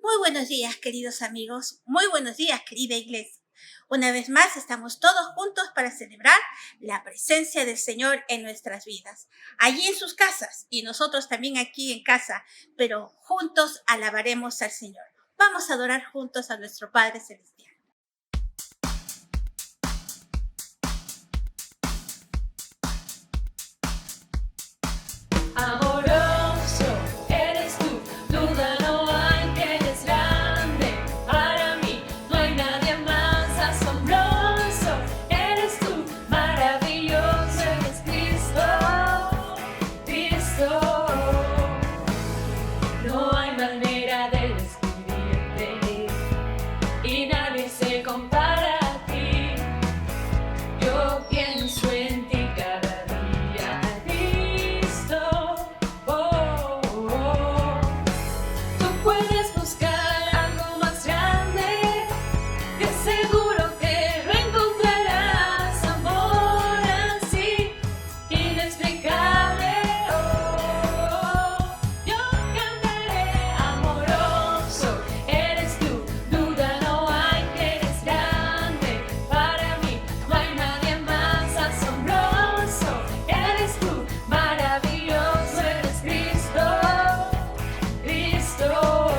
Muy buenos días, queridos amigos. Muy buenos días, querida iglesia. Una vez más estamos todos juntos para celebrar la presencia del Señor en nuestras vidas. Allí en sus casas y nosotros también aquí en casa, pero juntos alabaremos al Señor. Vamos a adorar juntos a nuestro Padre Celestial. Amoroso eres tú, duda no hay que eres grande. Para mí no hay nadie más asombroso. Eres tú, maravilloso, eres Cristo, Cristo. No hay manera de describirte y nadie se compara a ti. Yo pienso en ti cada día, Cristo. Oh, oh, oh. Tú puedes buscar algo más grande, que seguro que lo encontrarás. Amor así, inexplicable. Oh, oh. Yo cantaré, amoroso eres tú, duda no hay que eres grande. Para mí no hay nadie más asombroso. Eres tú, maravilloso, eres Cristo, Cristo.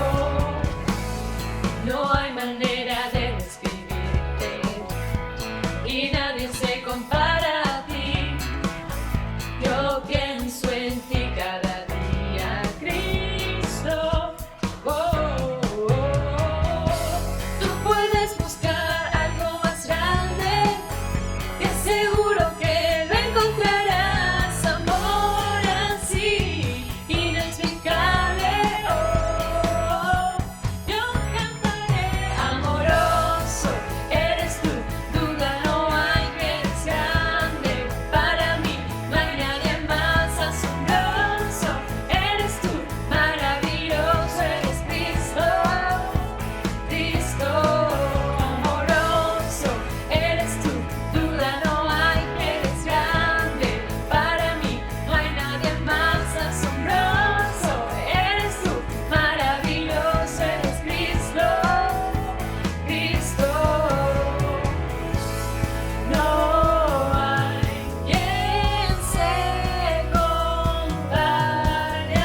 No hay manera de describirte y nadie se compara a ti. Yo pienso en ti cada día, Cristo. Oh, oh, oh. Tú puedes buscar algo más grande, que seguro que lo encontrarás. Amor así, inexplicable. Oh, yo cantaré, amoroso eres tú, duda no hay que eres grande. Para mí no hay nadie más asombroso. Eres tú, maravilloso, eres Cristo, Cristo. Amoroso eres tú, duda no hay que eres grande. Para mí no hay nadie más asombroso. Eres tú, maravilloso, eres Cristo, Cristo. No hay quien se compare a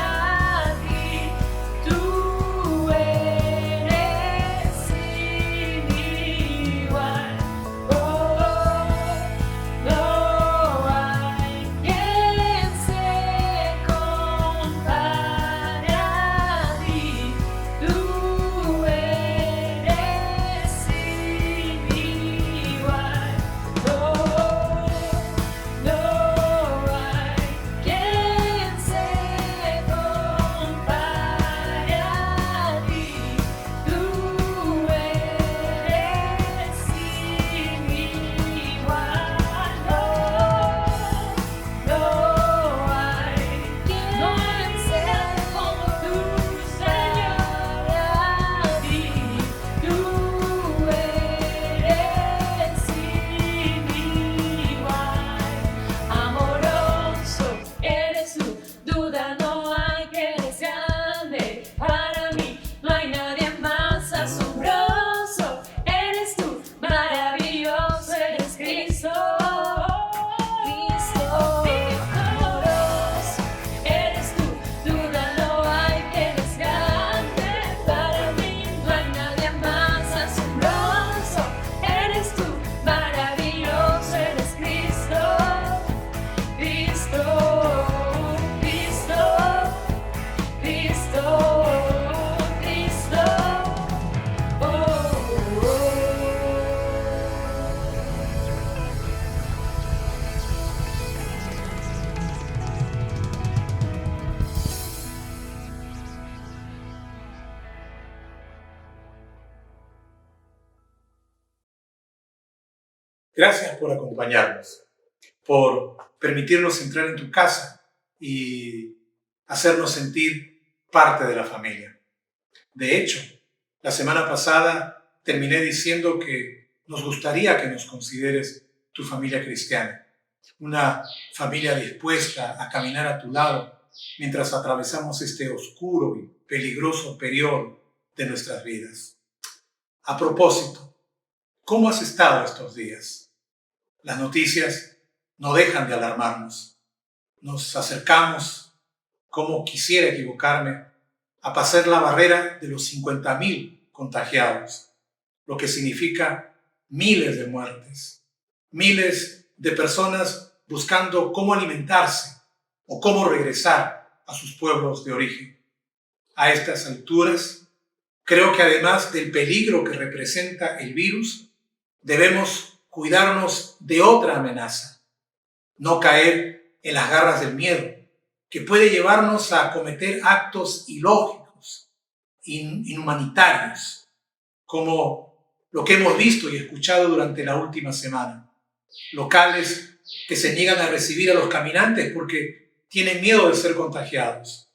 ti. Tú eres sin igual. Oh, no hay quien se compare a ti. Tú eres sin igual. Oh, no hay quien se compare a ti. Tú eres sin igual. No hay quien sea como tú, Señor, a ti. Tú eres sin igual. Amoroso eres tú, duda no hay que eres grande. Para mí no hay nadie más asombroso. Eres tú, maravilloso, eres Cristo, Cristo. Amoroso eres tú, duda no hay que eres grande. Para mí no hay nadie más asombroso. Eres tú, maravilloso, eres Cristo, Cristo, Cristo, Cristo, Cristo. Oh, oh. Gracias por acompañarnos, por permitirnos entrar en tu casa y hacernos sentir parte de la familia. De hecho, la semana pasada terminé diciendo que nos gustaría que nos consideres tu familia cristiana, una familia dispuesta a caminar a tu lado mientras atravesamos este oscuro y peligroso periodo de nuestras vidas. A propósito, ¿cómo has estado estos días? Las noticias no dejan de alarmarnos. Nos acercamos, como quisiera equivocarme, a pasar la barrera de los 50,000 contagiados, lo que significa miles de muertes, miles de personas buscando cómo alimentarse o cómo regresar a sus pueblos de origen. A estas alturas, creo que además del peligro que representa el virus, debemos cuidarnos de otra amenaza, no caer en las garras del miedo, que puede llevarnos a cometer actos ilógicos, inhumanitarios, como lo que hemos visto y escuchado durante la última semana. Locales que se niegan a recibir a los caminantes porque tienen miedo de ser contagiados.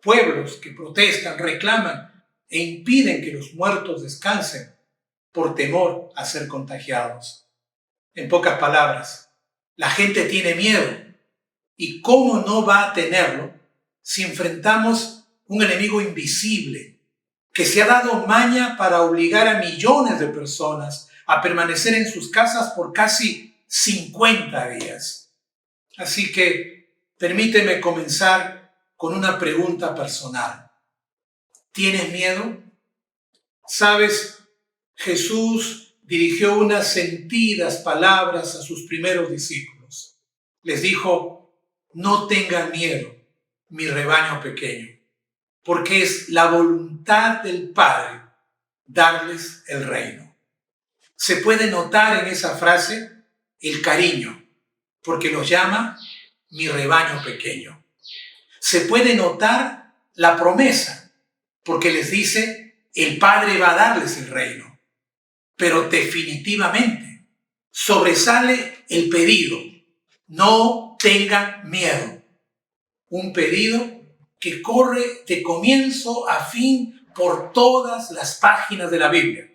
Pueblos que protestan, reclaman e impiden que los muertos descansen por temor a ser contagiados. En pocas palabras, la gente tiene miedo. ¿Y cómo no va a tenerlo si enfrentamos un enemigo invisible que se ha dado maña para obligar a millones de personas a permanecer en sus casas por casi 50 días? Así que permíteme comenzar con una pregunta personal. ¿Tienes miedo? ¿Sabes? Jesús dirigió unas sentidas palabras a sus primeros discípulos. Les dijo: no tengan miedo, mi rebaño pequeño, porque es la voluntad del Padre darles el reino. Se puede notar en esa frase el cariño, porque los llama mi rebaño pequeño. Se puede notar la promesa, porque les dice el Padre va a darles el reino. Pero definitivamente sobresale el pedido: no tengan miedo. Un pedido que corre de comienzo a fin por todas las páginas de la Biblia.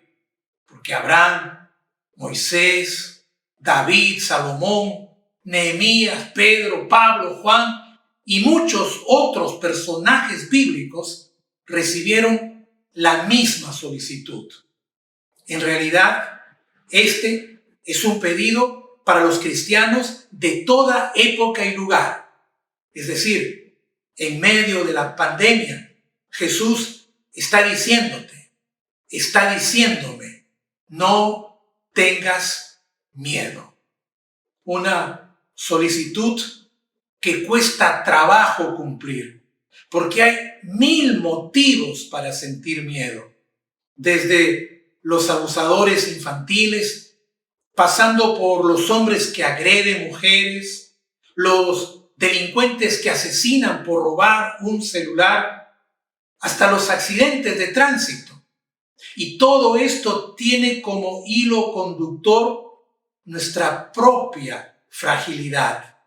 Porque Abraham, Moisés, David, Salomón, Nehemías, Pedro, Pablo, Juan y muchos otros personajes bíblicos recibieron la misma solicitud. En realidad, este es un pedido para los cristianos de toda época y lugar. Es decir, en medio de la pandemia, Jesús está diciéndote, está diciéndome, no tengas miedo. Una solicitud que cuesta trabajo cumplir, porque hay 1000 motivos para sentir miedo, desde los abusadores infantiles, pasando por los hombres que agreden mujeres, los delincuentes que asesinan por robar un celular, hasta los accidentes de tránsito. Y todo esto tiene como hilo conductor nuestra propia fragilidad,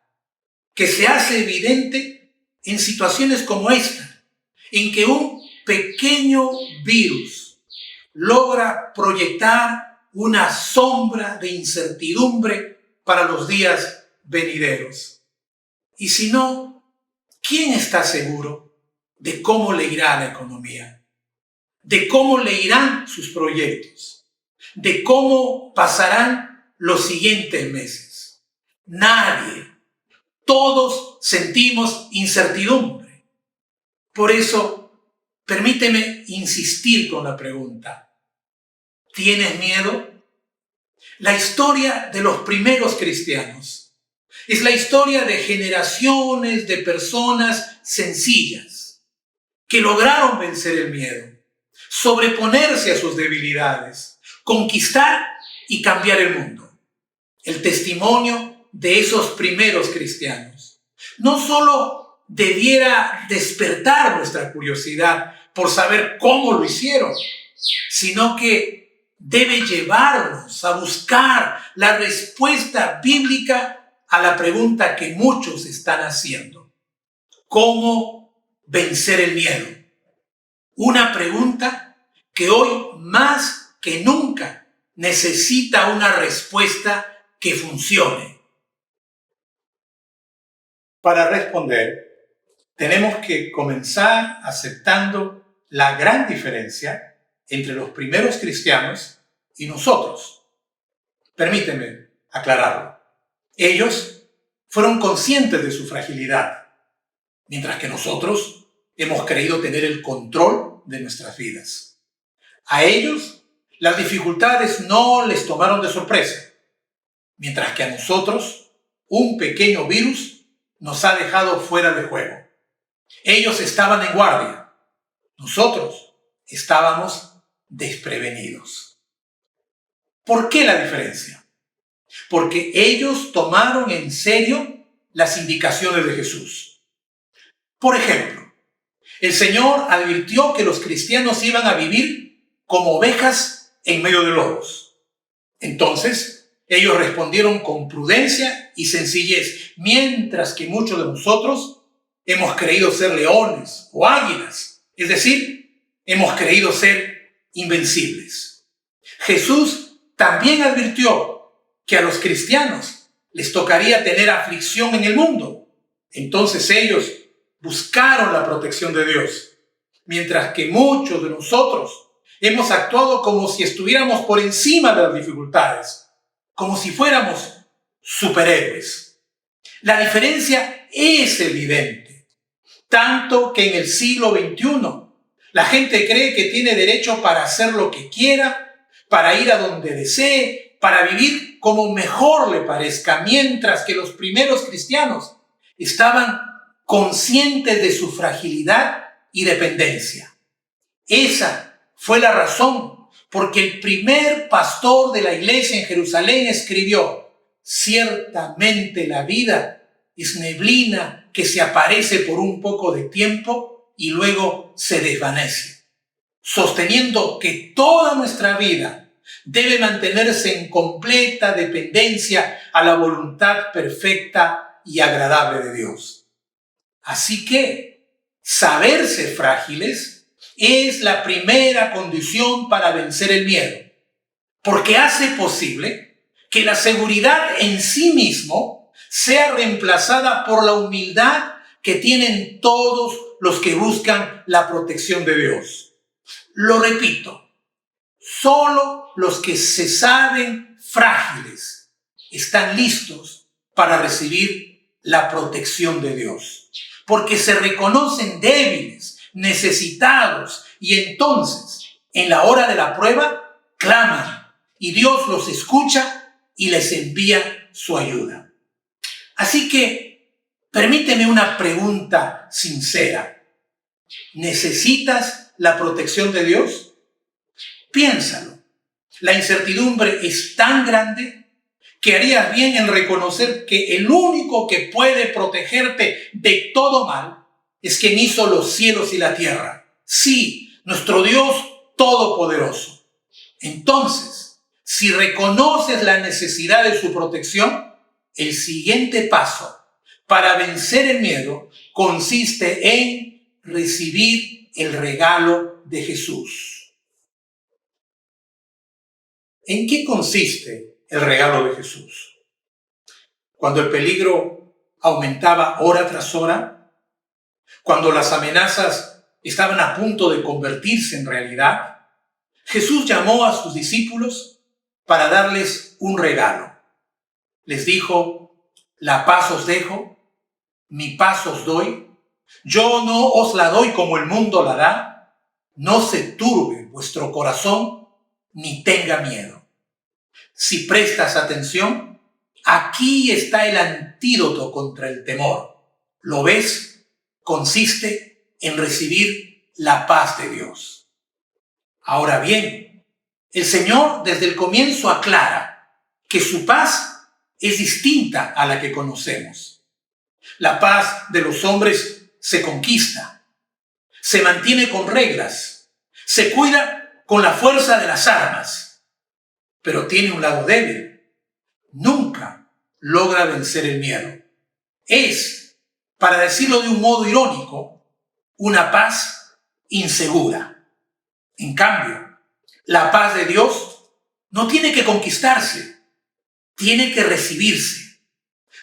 que se hace evidente en situaciones como esta, en que un pequeño virus logra proyectar una sombra de incertidumbre para los días venideros. Y si no, ¿quién está seguro de cómo le irá la economía? ¿De cómo le irán sus proyectos? ¿De cómo pasarán los siguientes meses? Nadie. Todos sentimos incertidumbre. Por eso, permíteme insistir con la pregunta: ¿tienes miedo? La historia de los primeros cristianos es la historia de generaciones de personas sencillas que lograron vencer el miedo, sobreponerse a sus debilidades, conquistar y cambiar el mundo. El testimonio de esos primeros cristianos no solo debiera despertar nuestra curiosidad por saber cómo lo hicieron, sino que debe llevarnos a buscar la respuesta bíblica a la pregunta que muchos están haciendo: ¿cómo vencer el miedo? Una pregunta que hoy más que nunca necesita una respuesta que funcione. Para responder, tenemos que comenzar aceptando la gran diferencia entre los primeros cristianos y nosotros. Permíteme aclararlo. Ellos fueron conscientes de su fragilidad, mientras que nosotros hemos creído tener el control de nuestras vidas. A ellos las dificultades no les tomaron de sorpresa, mientras que a nosotros un pequeño virus nos ha dejado fuera de juego. Ellos estaban en guardia, nosotros estábamos desprevenidos. ¿Por qué la diferencia? Porque ellos tomaron en serio las indicaciones de Jesús. Por ejemplo, el Señor advirtió que los cristianos iban a vivir como ovejas en medio de lobos. Entonces, ellos respondieron con prudencia y sencillez, mientras que muchos de nosotros hemos creído ser leones o águilas, es decir, hemos creído ser invencibles. Jesús también advirtió que a los cristianos les tocaría tener aflicción en el mundo. Entonces ellos buscaron la protección de Dios, mientras que muchos de nosotros hemos actuado como si estuviéramos por encima de las dificultades, como si fuéramos superhéroes. La diferencia es evidente, tanto que en el siglo XXI la gente cree que tiene derecho para hacer lo que quiera, para ir a donde desee, para vivir como mejor le parezca, mientras que los primeros cristianos estaban conscientes de su fragilidad y dependencia. Esa fue la razón porque el primer pastor de la iglesia en Jerusalén escribió: ciertamente la vida es neblina que se aparece por un poco de tiempo y luego se desvanece, sosteniendo que toda nuestra vida debe mantenerse en completa dependencia a la voluntad perfecta y agradable de Dios. Así que saberse frágiles es la primera condición para vencer el miedo, porque hace posible que la seguridad en sí mismo sea reemplazada por la humildad que tienen todos los que buscan la protección de Dios. Lo repito, solo los que se saben frágiles están listos para recibir la protección de Dios, porque se reconocen débiles, necesitados, y entonces, en la hora de la prueba, claman, y Dios los escucha y les envía su ayuda. Así que, permíteme una pregunta sincera. ¿Necesitas la protección de Dios? Piénsalo. La incertidumbre es tan grande que harías bien en reconocer que el único que puede protegerte de todo mal es quien hizo los cielos y la tierra. Sí, nuestro Dios todopoderoso. Entonces, si reconoces la necesidad de su protección, el siguiente paso para vencer el miedo consiste en recibir el regalo de Jesús. ¿En qué consiste el regalo de Jesús? Cuando el peligro aumentaba hora tras hora, cuando las amenazas estaban a punto de convertirse en realidad, Jesús llamó a sus discípulos para darles un regalo. Les dijo: la paz os dejo, mi paz os doy. Yo no os la doy como el mundo la da. No se turbe vuestro corazón ni tenga miedo. Si prestas atención, aquí está el antídoto contra el temor. ¿Lo ves? Consiste en recibir la paz de Dios. Ahora bien, el Señor desde el comienzo aclara que su paz es distinta a la que conocemos. La paz de los hombres se conquista, se mantiene con reglas, se cuida con la fuerza de las armas, pero tiene un lado débil. Nunca logra vencer el miedo. Es, para decirlo de un modo irónico, una paz insegura. En cambio, la paz de Dios no tiene que conquistarse, tiene que recibirse.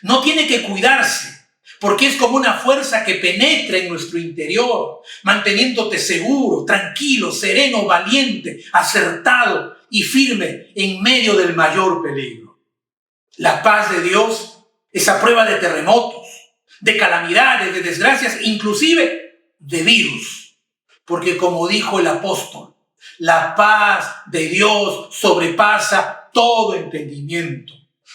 No tiene que cuidarse, porque es como una fuerza que penetra en nuestro interior, manteniéndote seguro, tranquilo, sereno, valiente, acertado y firme en medio del mayor peligro. La paz de Dios es a prueba de terremotos, de calamidades, de desgracias, inclusive de virus. Porque como dijo el apóstol, la paz de Dios sobrepasa todo entendimiento,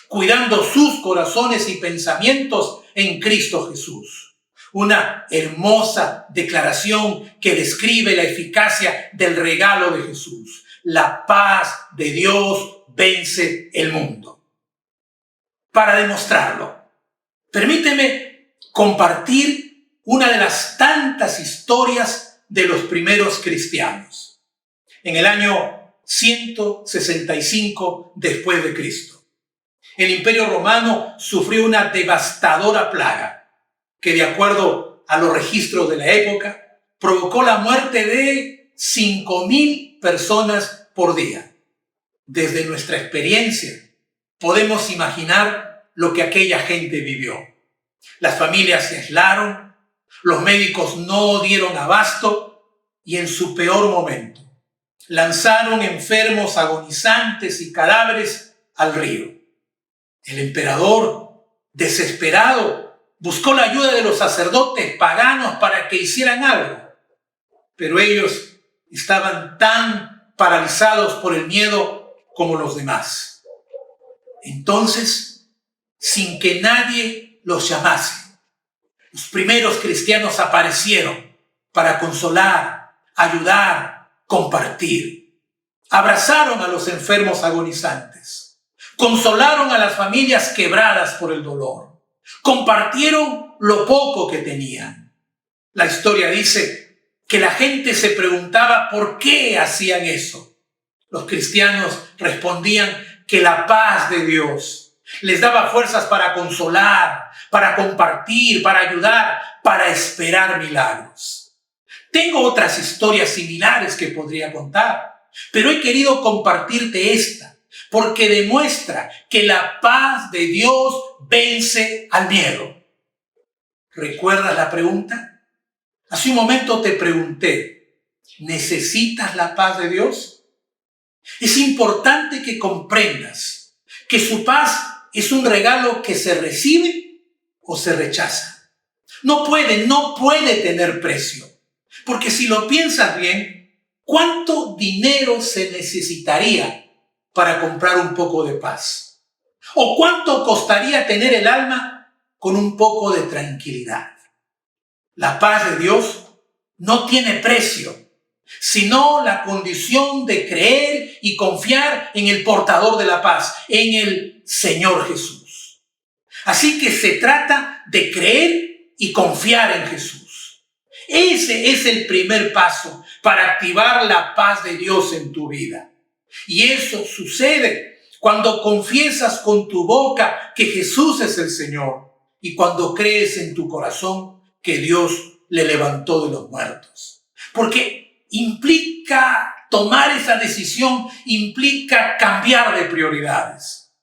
cuidando sus corazones y pensamientos en Cristo Jesús. Una hermosa declaración que describe la eficacia del regalo de Jesús. La paz de Dios vence el mundo. Para demostrarlo, permíteme compartir una de las tantas historias de los primeros cristianos. En el año 165 después de Cristo, el Imperio Romano sufrió una devastadora plaga que, de acuerdo a los registros de la época, provocó la muerte de 5.000 personas por día. Desde nuestra experiencia, podemos imaginar lo que aquella gente vivió. Las familias se aislaron, los médicos no dieron abasto y en su peor momento lanzaron enfermos agonizantes y cadáveres al río. El emperador, desesperado, buscó la ayuda de los sacerdotes paganos para que hicieran algo, pero ellos estaban tan paralizados por el miedo como los demás. Entonces, sin que nadie los llamase, los primeros cristianos aparecieron para consolar, ayudar, compartir. Abrazaron a los enfermos agonizantes. Consolaron a las familias quebradas por el dolor. Compartieron lo poco que tenían. La historia dice que la gente se preguntaba por qué hacían eso. Los cristianos respondían que la paz de Dios les daba fuerzas para consolar, para compartir, para ayudar, para esperar milagros. Tengo otras historias similares que podría contar, pero he querido compartirte esta, porque demuestra que la paz de Dios vence al miedo. ¿Recuerdas la pregunta? Hace un momento te pregunté, ¿necesitas la paz de Dios? Es importante que comprendas que su paz es un regalo que se recibe o se rechaza. No puede tener precio. Porque si lo piensas bien, ¿cuánto dinero se necesitaría para comprar un poco de paz? ¿O cuánto costaría tener el alma con un poco de tranquilidad? La paz de Dios no tiene precio, sino la condición de creer y confiar en el portador de la paz, en el Señor Jesús. Así que se trata de creer y confiar en Jesús. Ese es el primer paso para activar la paz de Dios en tu vida. Y eso sucede cuando confiesas con tu boca que Jesús es el Señor y cuando crees en tu corazón que Dios le levantó de los muertos. Porque implica tomar esa decisión, implica cambiar de prioridades.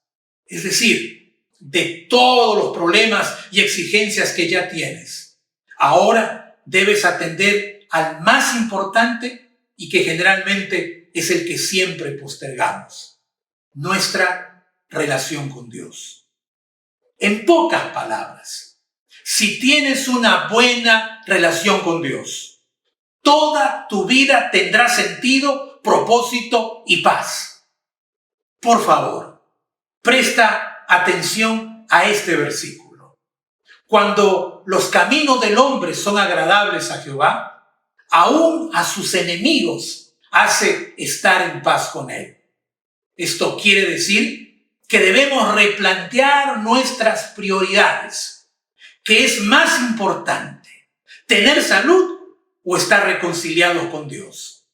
Es decir, de todos los problemas y exigencias que ya tienes, ahora debes atender al más importante y que generalmente es el que siempre postergamos: nuestra relación con Dios. En pocas palabras, si tienes una buena relación con Dios, toda tu vida tendrá sentido, propósito y paz. Por favor, presta atención a este versículo. Cuando los caminos del hombre son agradables a Jehová, aún a sus enemigos hace estar en paz con él. Esto quiere decir que debemos replantear nuestras prioridades. ¿Qué es más importante? ¿Tener salud o estar reconciliados con Dios?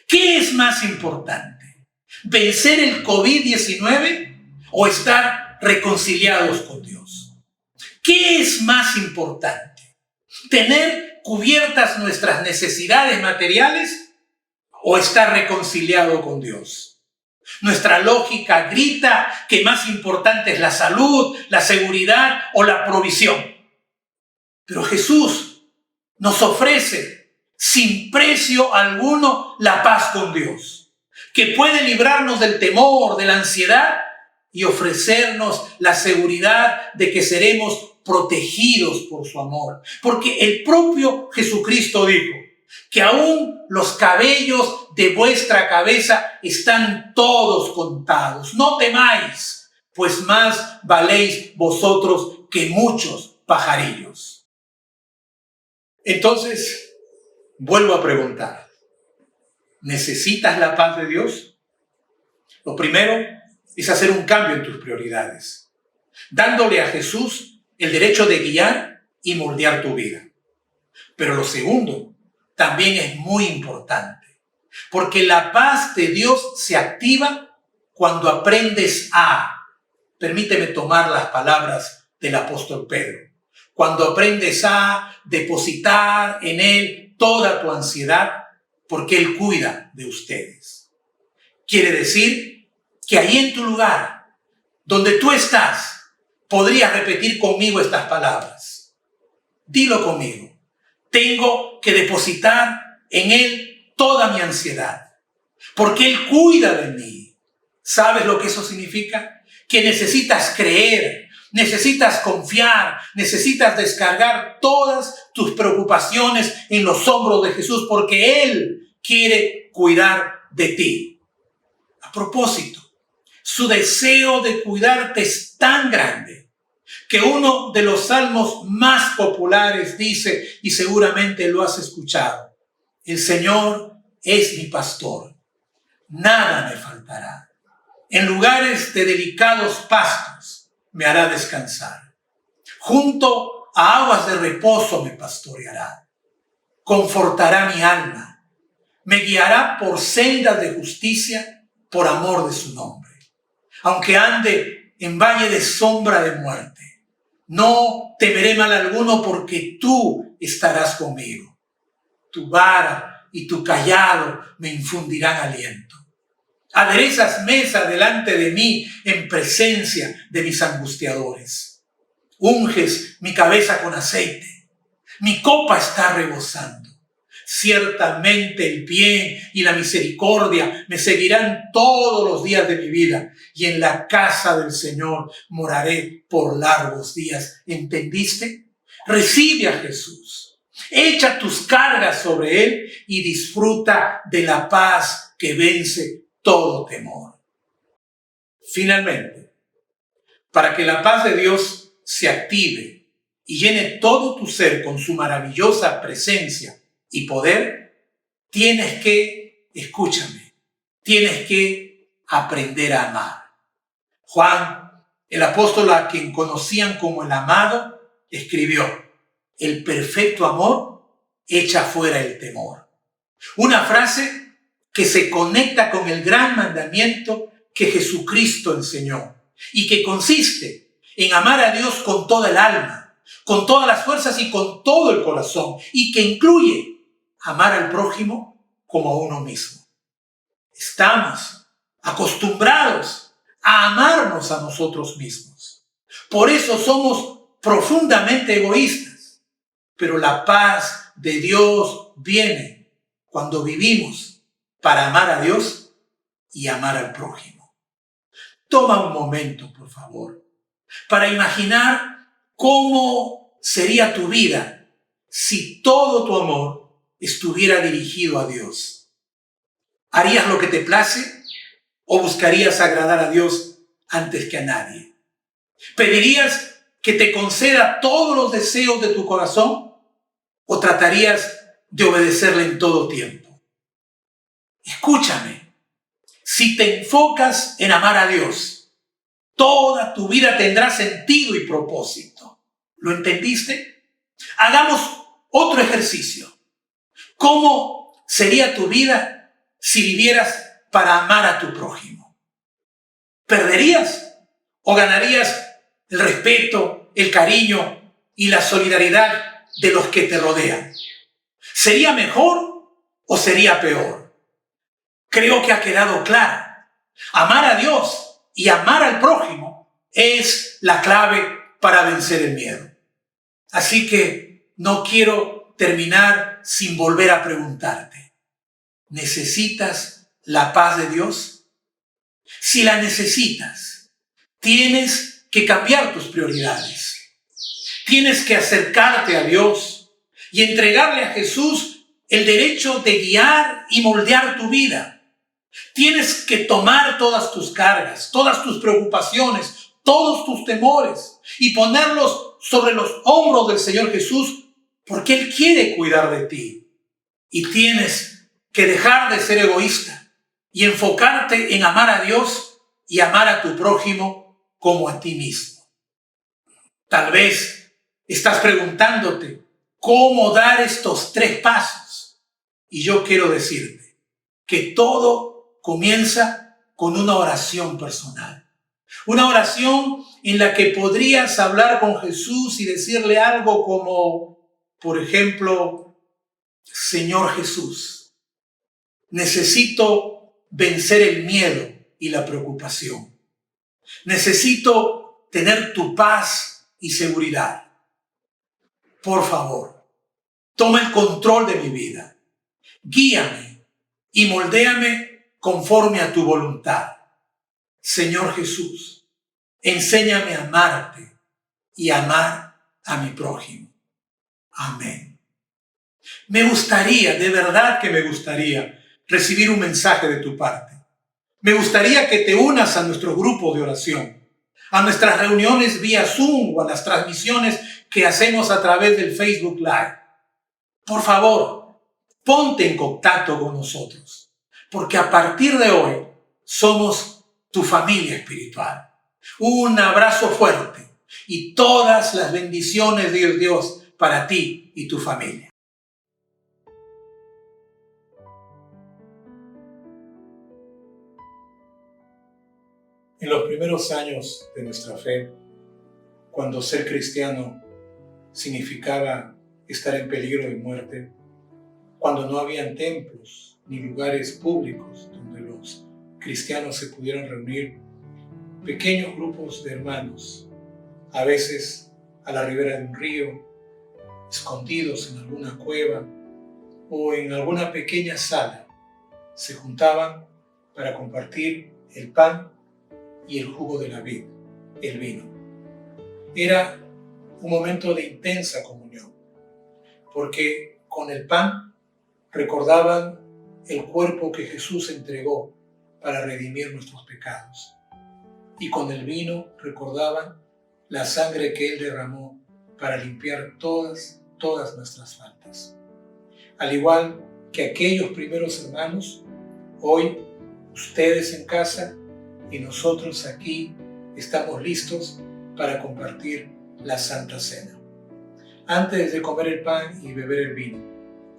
¿Qué es más importante? ¿Vencer el COVID-19 o estar reconciliados con Dios? ¿Qué es más importante? ¿Tener cubiertas nuestras necesidades materiales o estar reconciliado con Dios? Nuestra lógica grita que más importante es la salud, la seguridad o la provisión. Pero Jesús nos ofrece sin precio alguno la paz con Dios, que puede librarnos del temor, de la ansiedad y ofrecernos la seguridad de que seremos protegidos por su amor. Porque el propio Jesucristo dijo que aún los cabellos de vuestra cabeza están todos contados. No temáis, pues más valéis vosotros que muchos pajarillos. Entonces, vuelvo a preguntar, ¿necesitas la paz de Dios? Lo primero es hacer un cambio en tus prioridades, dándole a Jesús el derecho de guiar y moldear tu vida. Pero lo segundo también es muy importante, porque la paz de Dios se activa cuando aprendes permíteme tomar las palabras del apóstol Pedro, cuando aprendes a depositar en Él toda tu ansiedad, porque Él cuida de ustedes. Quiere decir que ahí en tu lugar, donde tú estás, podrías repetir conmigo estas palabras. Dilo conmigo. Tengo que depositar en Él toda mi ansiedad, porque Él cuida de mí. ¿Sabes lo que eso significa? Que necesitas creer, necesitas confiar, necesitas descargar todas tus preocupaciones en los hombros de Jesús, porque Él quiere cuidar de ti. A propósito, su deseo de cuidarte es tan grande que uno de los salmos más populares dice, y seguramente lo has escuchado: el Señor es mi pastor, nada me faltará. En lugares de delicados pastos me hará descansar. Junto a aguas de reposo me pastoreará. Confortará mi alma. Me guiará por sendas de justicia por amor de su nombre. Aunque ande en valle de sombra de muerte, no temeré mal alguno, porque tú estarás conmigo. Tu vara y tu cayado me infundirán aliento. Aderezas mesa delante de mí en presencia de mis angustiadores. Unges mi cabeza con aceite. Mi copa está rebosando. Ciertamente el bien y la misericordia me seguirán todos los días de mi vida, y en la casa del Señor moraré por largos días. ¿Entendiste? Recibe a Jesús. Echa tus cargas sobre Él y disfruta de la paz que vence todo temor. Finalmente, para que la paz de Dios se active y llene todo tu ser con su maravillosa presencia y poder, tienes que, escúchame, tienes que aprender a amar. Juan, el apóstol a quien conocían como el amado, escribió: el perfecto amor echa fuera el temor. Una frase que se conecta con el gran mandamiento que Jesucristo enseñó y que consiste en amar a Dios con toda el alma, con todas las fuerzas y con todo el corazón, y que incluye amar al prójimo como a uno mismo. Estamos acostumbrados a amarnos a nosotros mismos. Por eso somos profundamente egoístas. Pero la paz de Dios viene cuando vivimos para amar a Dios y amar al prójimo. Toma un momento, por favor, para imaginar cómo sería tu vida si todo tu amor estuviera dirigido a Dios. ¿Harías lo que te place o buscarías agradar a Dios antes que a nadie? ¿Pedirías que te conceda todos los deseos de tu corazón o tratarías de obedecerle en todo tiempo? Escúchame, si te enfocas en amar a Dios, toda tu vida tendrá sentido y propósito. ¿Lo entendiste? Hagamos otro ejercicio. ¿Cómo sería tu vida si vivieras para amar a tu prójimo? ¿Perderías o ganarías el respeto, el cariño y la solidaridad de los que te rodean? ¿Sería mejor o sería peor? Creo que ha quedado claro. Amar a Dios y amar al prójimo es la clave para vencer el miedo. Así que no quiero terminar sin volver a preguntarte, ¿necesitas la paz de Dios? Si la necesitas, tienes que cambiar tus prioridades. Tienes que acercarte a Dios y entregarle a Jesús el derecho de guiar y moldear tu vida. Tienes que tomar todas tus cargas, todas tus preocupaciones, todos tus temores y ponerlos sobre los hombros del Señor Jesús, porque Él quiere cuidar de ti. Y tienes que dejar de ser egoísta y enfocarte en amar a Dios y amar a tu prójimo como a ti mismo. Tal vez estás preguntándote cómo dar estos 3 pasos. Y yo quiero decirte que todo comienza con una oración personal. Una oración en la que podrías hablar con Jesús y decirle algo como, por ejemplo, Señor Jesús, necesito vencer el miedo y la preocupación. Necesito tener tu paz y seguridad. Por favor, toma el control de mi vida. Guíame y moldéame conforme a tu voluntad. Señor Jesús, enséñame a amarte y amar a mi prójimo. Amén. Me gustaría, de verdad que me gustaría, recibir un mensaje de tu parte. Me gustaría que te unas a nuestro grupo de oración, a nuestras reuniones vía Zoom o a las transmisiones que hacemos a través del Facebook Live. Por favor, ponte en contacto con nosotros, porque a partir de hoy somos tu familia espiritual. Un abrazo fuerte y todas las bendiciones de Dios para ti y tu familia. En los primeros años de nuestra fe, cuando ser cristiano significaba estar en peligro de muerte, cuando no habían templos ni lugares públicos donde los cristianos se pudieran reunir, pequeños grupos de hermanos, a veces a la ribera de un río, escondidos en alguna cueva o en alguna pequeña sala, se juntaban para compartir el pan y el jugo de la vid, el vino. Era un momento de intensa comunión, porque con el pan recordaban el cuerpo que Jesús entregó para redimir nuestros pecados, y con el vino recordaban la sangre que Él derramó para limpiar todas nuestras faltas. Al igual que aquellos primeros hermanos, hoy ustedes en casa y nosotros aquí estamos listos para compartir la Santa Cena. Antes de comer el pan y beber el vino,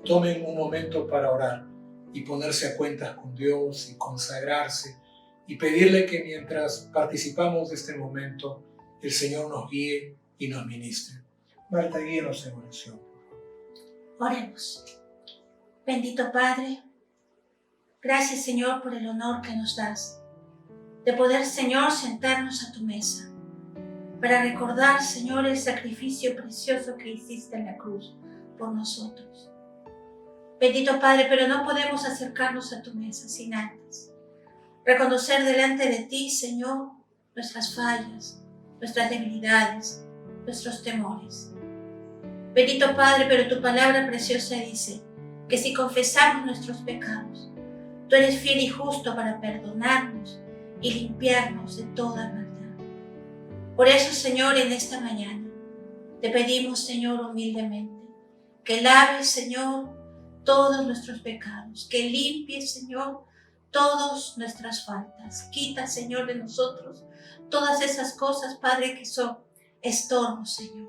tomen un momento para orar y ponerse a cuentas con Dios y consagrarse y pedirle que mientras participamos de este momento, el Señor nos guíe y nos ministre. Marta, guíenos en oración. Oremos. Bendito Padre, gracias Señor por el honor que nos das de poder, Señor, sentarnos a tu mesa para recordar, Señor, el sacrificio precioso que hiciste en la cruz por nosotros. Bendito Padre, pero no podemos acercarnos a tu mesa sin antes reconocer delante de ti, Señor, nuestras fallas, nuestras debilidades, nuestros temores. Bendito Padre, pero tu palabra preciosa dice que si confesamos nuestros pecados, tú eres fiel y justo para perdonarnos y limpiarnos de toda maldad. Por eso, Señor, en esta mañana te pedimos, Señor, humildemente, que laves, Señor, todos nuestros pecados, que limpies, Señor, todas nuestras faltas. Quita, Señor, de nosotros todas esas cosas, Padre, que son estorbos, Señor.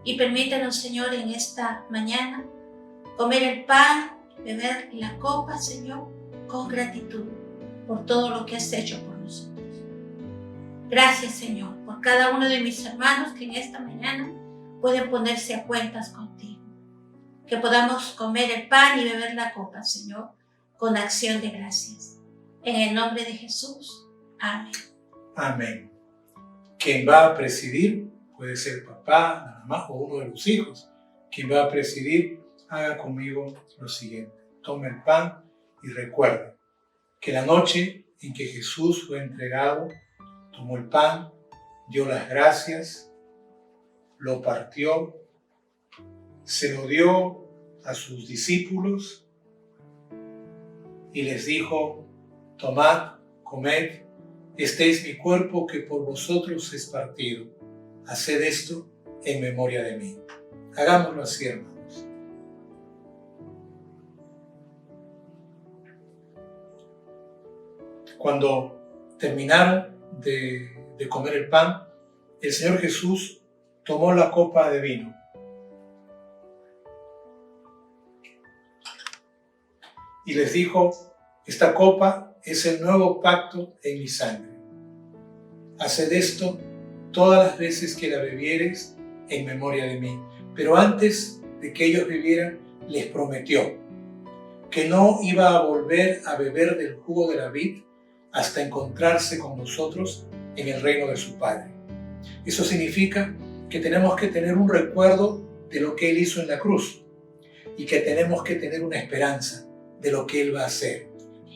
Y permítanos, Señor, en esta mañana comer el pan, beber la copa, Señor, con gratitud por todo lo que has hecho por nosotros. Gracias, Señor, por cada uno de mis hermanos que en esta mañana pueden ponerse a cuentas contigo. Que podamos comer el pan y beber la copa, Señor, con acción de gracias. En el nombre de Jesús. Amén. Amén. Quien va a presidir puede ser papá, la mamá o uno de los hijos. quien va a presidir, haga conmigo lo siguiente. Tome el pan y recuerde que la noche en que Jesús fue entregado, tomó el pan, dio las gracias, lo partió, se lo dio a sus discípulos y les dijo: tomad, comed, este es mi cuerpo que por vosotros es partido. Haced esto en memoria de mí. Hagámoslo así, hermanos. Cuando terminaron de comer el pan, el Señor Jesús tomó la copa de vino y les dijo: esta copa es el nuevo pacto en mi sangre. Haced esto todas las veces que la bebiereis en memoria de mí. Pero antes de que ellos bebieran, les prometió que no iba a volver a beber del jugo de la vid hasta encontrarse con nosotros en el reino de su Padre. Eso significa que tenemos que tener un recuerdo de lo que Él hizo en la cruz y que tenemos que tener una esperanza de lo que Él va a hacer.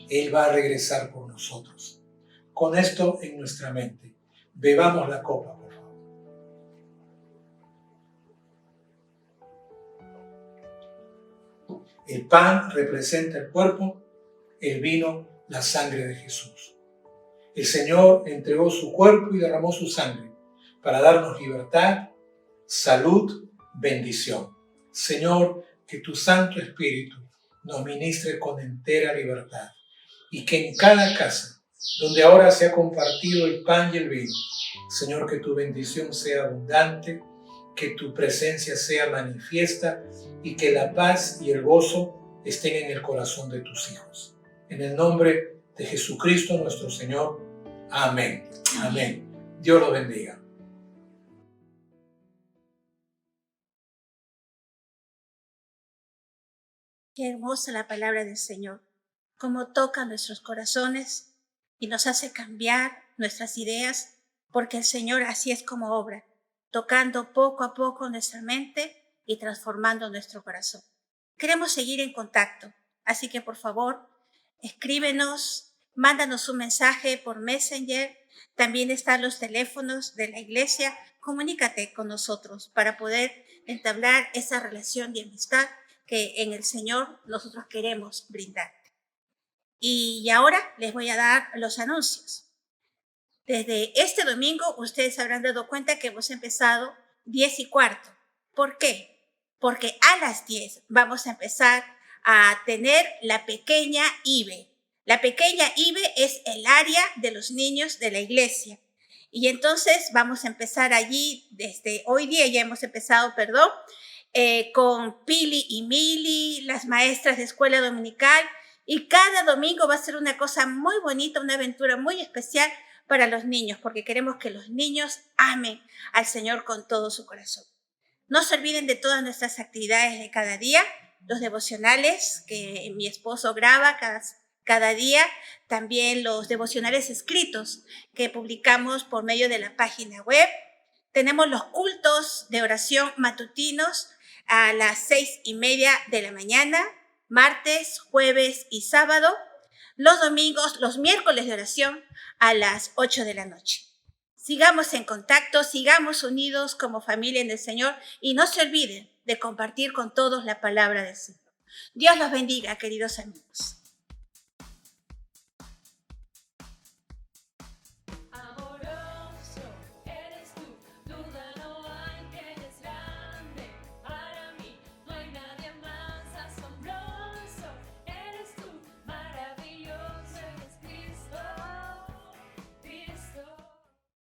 Él va a regresar por nosotros. Con esto en nuestra mente, bebamos la copa, por favor. El pan representa el cuerpo, el vino la sangre de Jesús. El Señor entregó su cuerpo y derramó su sangre para darnos libertad, salud, bendición. Señor, que tu Santo Espíritu nos ministre con entera libertad y que en cada casa donde ahora se ha compartido el pan y el vino, Señor, que tu bendición sea abundante, que tu presencia sea manifiesta y que la paz y el gozo estén en el corazón de tus hijos. En el nombre de Jesucristo nuestro Señor. Amén. Amén. Dios los bendiga. Qué hermosa la palabra del Señor, cómo toca nuestros corazones y nos hace cambiar nuestras ideas, porque el Señor así es como obra, tocando poco a poco nuestra mente y transformando nuestro corazón. Queremos seguir en contacto, así que por favor, escríbenos, mándanos un mensaje por Messenger, también están los teléfonos de la iglesia, comunícate con nosotros para poder entablar esa relación de amistad que en el Señor nosotros queremos brindar. Y ahora les voy a dar los anuncios. Desde este domingo ustedes habrán dado cuenta que hemos empezado 10:15. ¿Por qué? Porque a las 10 vamos a empezar a tener la pequeña IBE. La pequeña IBE es el área de los niños de la iglesia. Y entonces vamos a empezar allí, desde hoy día ya hemos empezado, con Pili y Mili, las maestras de escuela dominical, y cada domingo va a ser una cosa muy bonita, una aventura muy especial para los niños, porque queremos que los niños amen al Señor con todo su corazón. No se olviden de todas nuestras actividades de cada día, los devocionales que mi esposo graba cada día, también los devocionales escritos que publicamos por medio de la página web. Tenemos los cultos de oración matutinos a las 6:30 de la mañana, martes, jueves y sábado. Los domingos, los miércoles de oración a las 8 de la noche. Sigamos en contacto, sigamos unidos como familia en el Señor y no se olviden de compartir con todos la palabra del Señor. Dios los bendiga, queridos amigos.